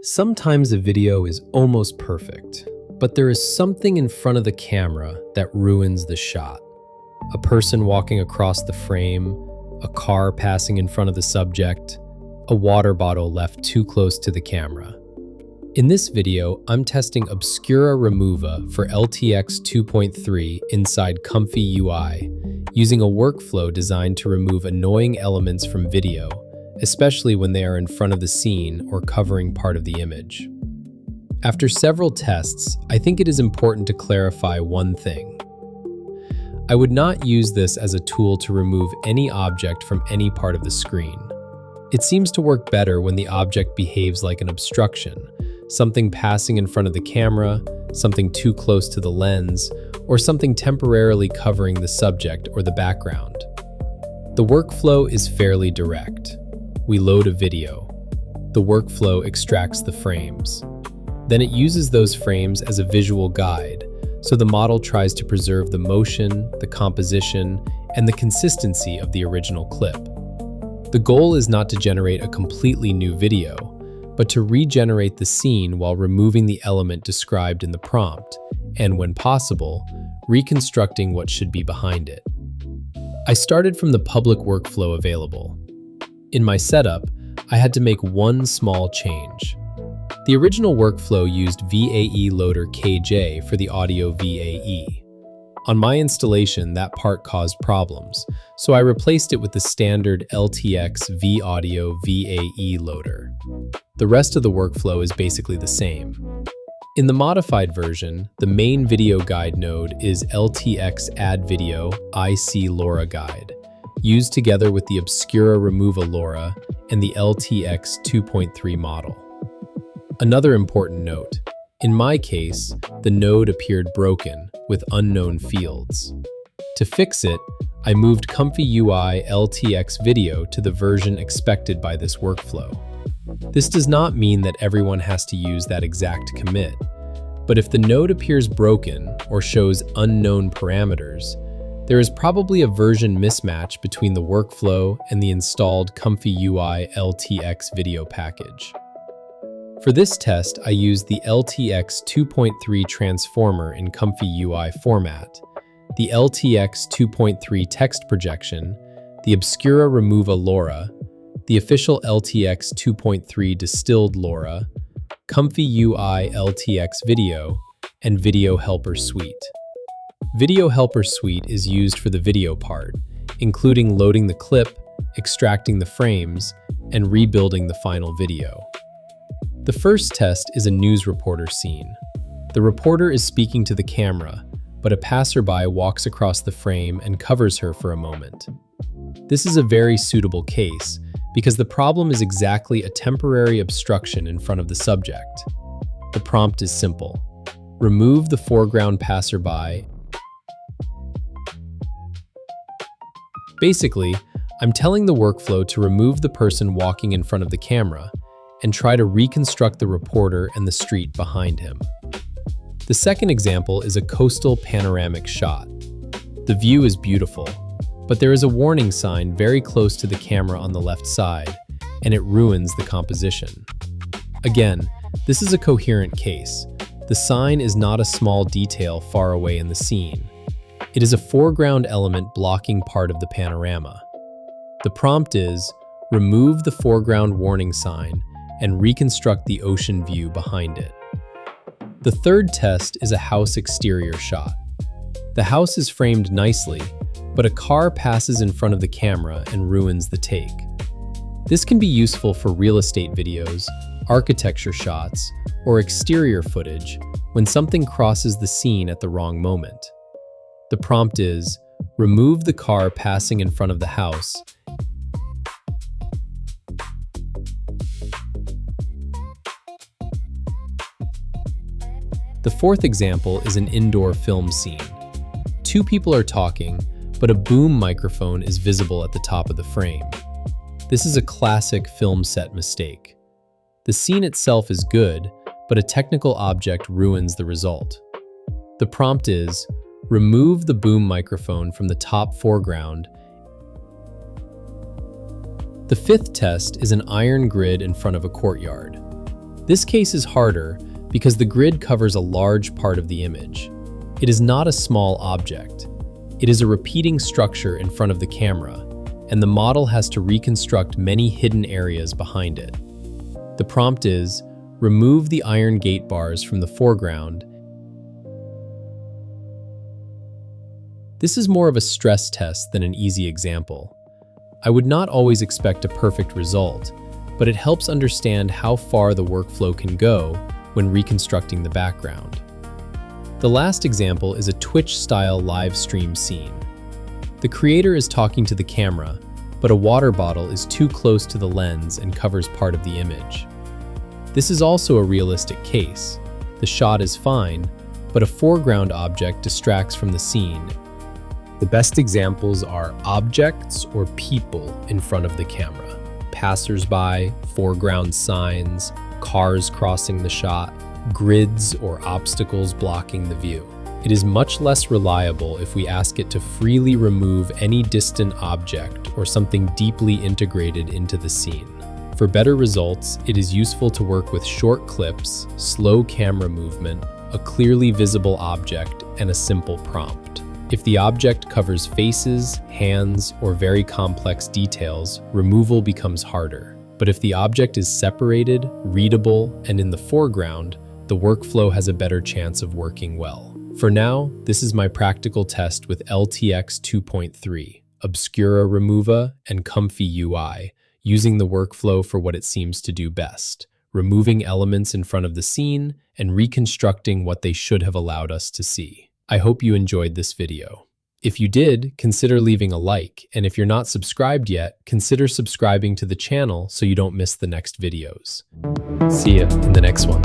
Sometimes a video is almost perfect, but there is something in front of the camera that ruins the shot. A person walking across the frame, a car passing in front of the subject, a water bottle left too close to the camera. In this video, I'm testing Obscura Remova for LTX 2.3 inside ComfyUI, using a workflow designed to remove annoying elements from video, especially when they are in front of the scene or covering part of the image. After several tests, I think it is important to clarify one thing. I would not use this as a tool to remove any object from any part of the screen. It seems to work better when the object behaves like an obstruction, something passing in front of the camera, something too close to the lens, or something temporarily covering the subject or the background. The workflow is fairly direct. We load a video. The workflow extracts the frames. Then it uses those frames as a visual guide, so the model tries to preserve the motion, the composition, and the consistency of the original clip. The goal is not to generate a completely new video, but to regenerate the scene while removing the element described in the prompt, and when possible, reconstructing what should be behind it. I started from the public workflow available. In my setup, I had to make one small change. The original workflow used VAE loader KJ for the audio VAE. On my installation, that part caused problems, so I replaced it with the standard LTX V audio VAE loader. The rest of the workflow is basically the same. In the modified version, the main video guide node is LTX Add Video IC LoRa guide, used together with the Obscura Remova LoRa and the LTX 2.3 model. Another important note, in my case, the node appeared broken with unknown fields. To fix it, I moved ComfyUI LTX video to the version expected by this workflow. This does not mean that everyone has to use that exact commit, but if the node appears broken or shows unknown parameters, there is probably a version mismatch between the workflow and the installed ComfyUI LTX video package. For this test, I used the LTX 2.3 transformer in ComfyUI format, the LTX 2.3 text projection, the Obscura Remova LoRa, the official LTX 2.3 distilled LoRa, ComfyUI LTX Video, and Video Helper Suite. Video Helper Suite is used for the video part, including loading the clip, extracting the frames, and rebuilding the final video. The first test is a news reporter scene. The reporter is speaking to the camera, but a passerby walks across the frame and covers her for a moment. This is a very suitable case because the problem is exactly a temporary obstruction in front of the subject. The prompt is simple. Remove the foreground passerby. Basically, I'm telling the workflow to remove the person walking in front of the camera and try to reconstruct the reporter and the street behind him. The second example is a coastal panoramic shot. The view is beautiful, but there is a warning sign very close to the camera on the left side, and it ruins the composition. Again, this is a coherent case. The sign is not a small detail far away in the scene. It is a foreground element blocking part of the panorama. The prompt is, remove the foreground warning sign and reconstruct the ocean view behind it. The third test is a house exterior shot. The house is framed nicely, but a car passes in front of the camera and ruins the take. This can be useful for real estate videos, architecture shots, or exterior footage when something crosses the scene at the wrong moment. The prompt is, remove the car passing in front of the house . The fourth example is an indoor film scene. Two people are talking, but a boom microphone is visible at the top of the frame. This is a classic film set mistake. The scene itself is good, but a technical object ruins the result. The prompt is, remove the boom microphone from the top foreground. The fifth test is an iron grid in front of a courtyard. This case is harder because the grid covers a large part of the image. It is not a small object. It is a repeating structure in front of the camera, and the model has to reconstruct many hidden areas behind it. The prompt is, remove the iron gate bars from the foreground. This is more of a stress test than an easy example. I would not always expect a perfect result, but it helps understand how far the workflow can go when reconstructing the background. The last example is a Twitch-style live stream scene. The creator is talking to the camera, but a water bottle is too close to the lens and covers part of the image. This is also a realistic case. The shot is fine, but a foreground object distracts from the scene. The best examples are objects or people in front of the camera. Passersby, foreground signs, cars crossing the shot, grids or obstacles blocking the view. It is much less reliable if we ask it to freely remove any distant object or something deeply integrated into the scene. For better results, it is useful to work with short clips, slow camera movement, a clearly visible object, and a simple prompt. If the object covers faces, hands, or very complex details, removal becomes harder. But if the object is separated, readable, and in the foreground, the workflow has a better chance of working well. For now, this is my practical test with LTX 2.3, Obscura Remova, and ComfyUI, using the workflow for what it seems to do best, removing elements in front of the scene and reconstructing what they should have allowed us to see. I hope you enjoyed this video. If you did, consider leaving a like, and if you're not subscribed yet, consider subscribing to the channel so you don't miss the next videos. See ya in the next one.